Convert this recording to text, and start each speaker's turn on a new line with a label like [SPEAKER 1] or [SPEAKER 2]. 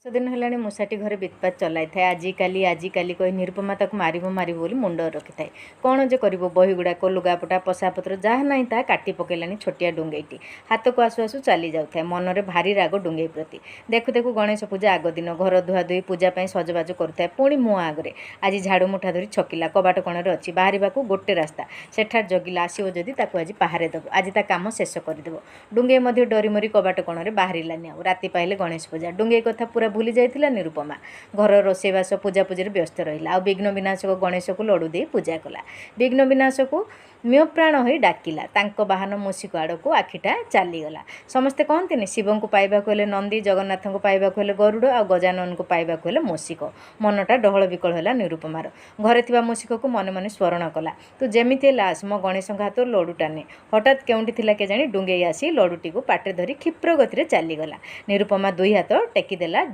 [SPEAKER 1] दिन है मूषाटी घरे बितपात चलाई था आजिकाली कही निरुपमा ताक मार बोली मुंड रखी थाए। कौन जे कर बही गुड़ाक लुगापटा पशापत्र जहाँ ना ता काटी पकेलानी छोटिया डुंगईटी हाथ को आसु आसु चली जाए मनरे भारी राग डुंगई प्रति। देखु देखु गणेश पूजा आग दिन घर धुआधुई पूजापाई सजबाज करुए पुणी मुह आगे आज झाड़ू मुठा धरी छकिला कबाट कणरे अच्छी बाहर गोटे रास्ता सेठार जगिला आसो जदि आज पहारे देव आज ता काम शेष करदेव। डुंगई डरी मरी कबाट कणरे बाहरिलानी राति पाइले गणेश पूजा डुंगई कथा पूरा भूली जाइथिला निरुपमा। घर रोषेबास पूजापूजी व्यस्त रहिला आ विघ्न विनाशक गणेश को लडू दे पूजा कला। विघ्न विनाशक म्योप्राण हो डाकिला तांको बाहन मूषिक आड़ को आखिटा चलीगला। समस्ते कहते शिव को पाइबाक हेले नंदी जगन्नाथ को पाइबाक हेले गरुड़ आ गजानन को पाइबाक हेले मूषिक। मनटा डहल विकल है निरुपमार। घरे थिबा मूषिक को मन मन स्मरण कला तू जेमिति लास मो गणेश हाथ लडूटा ने हठात केउंठी थिला केजाणी डुंगेई आसी लडूटी को पाटे धरी क्षिप्र गति चलीगला। निरुपमा दुई हाथ टेकीदेला।